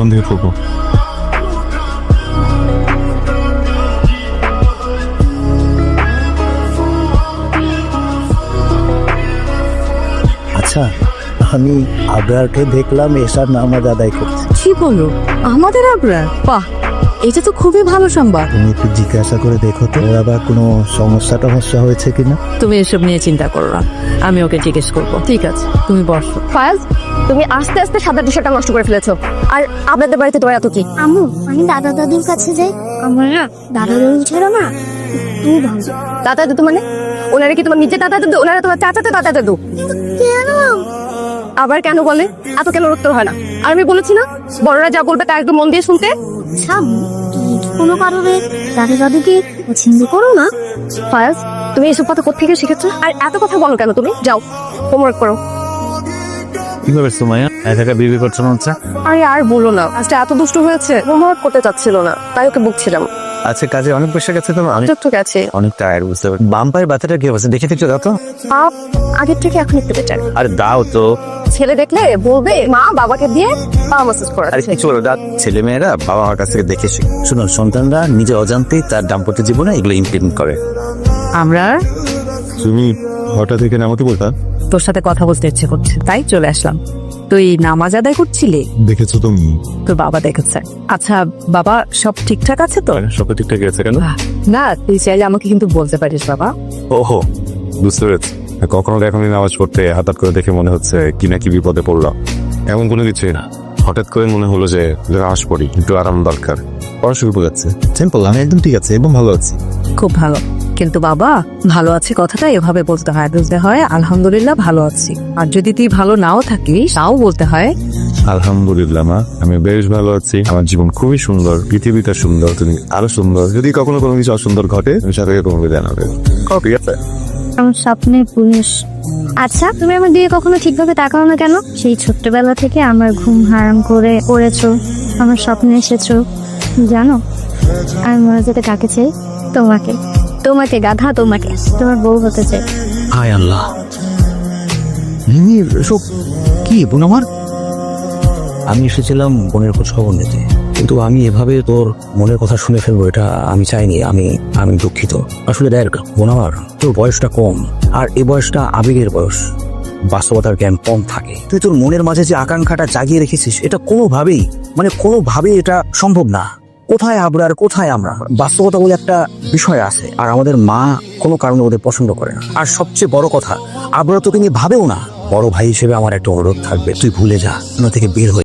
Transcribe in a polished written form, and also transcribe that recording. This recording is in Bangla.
এখন থেকে পড়বো। আচ্ছা, আমি আগ্রাকে দেখলাম এসার নামাজ আদায় করছে। কি বলো, আমাদের আগ্রা? বাহ, এটা তো খুবই ভালো সংবাদ। তুমি একটু জিজ্ঞাসা করে দেখো তো ওর আবার কোনো সমস্যা হয়েছে কিনা। তুমি এসব নিয়ে চিন্তা করো না, আমি ওকে জিজ্ঞেস করবো। ঠিক আছে, তুমি বসো। ফায়াজ, তুমি আস্তে আস্তে সাদা টি-শার্টটা নষ্ট করে ফেলেছো। আর আপনাদের বাড়িতে তোমার এত কি? আম্মু, আমি দাদা দাদুর কাছে যাই। আমার না দাদা দাদু ছিল না, তুই ভালো। দাদা দাদু মানে? ওনারা কি তোমার নিজের দাদা দাদু? ওনারা তোমার চাচাতে দাদা দাদু? কেন? আবার কেন বলে? এত কেন উত্তর হয় না? আর আমি বলেছি না, বড়রা যা বলবে তা একদম মন দিয়ে শুনতে। আচ্ছা, তুমি কি কোনো কারণে দাদা দাদুকে পছন্দ করো না? ফায়াজ, তুমি এইসব কথা কোত্থেকে শিখেছো? আর এত কথা বলো কেন তুমি? যাও, হোমওয়ার্ক করো। কি ব্যাপার সুমাইয়া, একা বিবি করছো না হচ্ছে? আরে আর বলো না, আজটা এত দুষ্ট হয়েছে, হোমওয়ার্ক করতে চাচ্ছিল না, তাই ওকে বকছিলাম। আচ্ছা, কাজে অনেক পয়সা গেছে তোমার? আমি একটু গেছে। অনেক টায়ার্ড, বুঝতে পারি। বাম পায়ের ব্যথাটা কি অবস্থা দেখে দেখছো? দাও তো। পাপ আগের থেকে এখন একটু বেটার। আরে দাও তো। ছেলে দেখলে বলবে মা বাবাকে দিয়ে পা ম্যাসাজ আরে করাচ্ছে। কিছু বলো, ছেলে মেয়েরা বাবা মার কাছ থেকে দেখে শিখে। শোনো, সন্তানরা নিজে অজান্তেই তার দাম্পত্য জীবনে এগুলো ইমপ্লিমেন্ট করে। আমরা তুমি হঠাৎ এখানে আমাকে বলতা? তোর সাথে কথা বলতে ইচ্ছে করছে, তাই চলে আসলাম। তুই নামাজ আদায় করছিলি? দেখেছো তুমি? তোর বাবা দেখেছে। আচ্ছা বাবা, সব ঠিকঠাক আছে তো? সব ঠিকঠাক আছে কেন? না, তুই চাইলে আমাকে কিন্তু বলতে পারিস বাবা। ওহো, বুঝতে পেরেছি। কখনো এখনই নামাজ পড়তে হঠাৎ করে দেখে মনে হচ্ছে কি না কি বিপদে পড়লাম। এমন কোনো কিছুই না, হঠাৎ করে মনে হলো যে নামাজ পড়ি, একটু আরাম দরকার। পড়া শুরু করে যাচ্ছে। সিম্পল, আমি একদম ঠিক আছে এবং ভালো আছি। খুব ভালো। কিন্তু বাবা, ভালো আছি কথাটা এভাবে বলতে হয়, বুঝতে হয় আলহামদুলিল্লাহ ভালো আছি। আর যদি তুই ভালো নাও থাকিস তাও বলতে হয় আলহামদুলিল্লাহ মা, আমি বেশ ভালো আছি। আমার জীবন খুবই সুন্দর, পৃথিবীটা সুন্দর, তুমি আরো সুন্দর। যদি কখনো কোনো কিছু অসুন্দর ঘটে, তুমি সাথে তোমাকে জানাবে। ঠিক আছে? আমার স্বপ্নে পুলিশ। আচ্ছা, তুমি আমার দিকে কখনো ঠিকভাবে তাকাও না কেন? সেই ছোট্টবেলা থেকে আমার ঘুম হারাম করে পড়েছো, আমার স্বপ্নে এসেছো। জানো, আমি মনে যেতে কাকে চাই? তোমাকে। তোমাকে গাধা, তোমাকে তোমার বউ হতে চাই। হায় আল্লাহ, এসব কি বোন আমার? আমি এসেছিলাম বোনের খোঁজ খবর নিতে, কিন্তু আমি এভাবে তোর মনের কথা শুনে ফেলবো এটা আমি চাইনি। আমি দুঃখিত। আসলে দেখ বোন আমার, তোর বয়সটা কম, আর এই বয়সটা আবেগের বয়স, বাস্তবতার জ্ঞান কম থাকে। তুই তোর মনের মাঝে যে আকাঙ্ক্ষাটা জাগিয়ে রেখেছিস, এটা কোনোভাবেই এটা সম্ভব না। কোথায় আবরার, কোথায় আমরা? বাস্তবতা বলে একটা বিষয় আছে, আর আমাদের মা কোনো কারণে ওদের পছন্দ করে না। আর সবচেয়ে বড় কথা, আবরার তোকে নিয়ে ভাবেও না। বড় ভাই হিসেবে আমার একটা অনুরোধ থাকবে, তুই ভুলে যা, থেকে বের হয়ে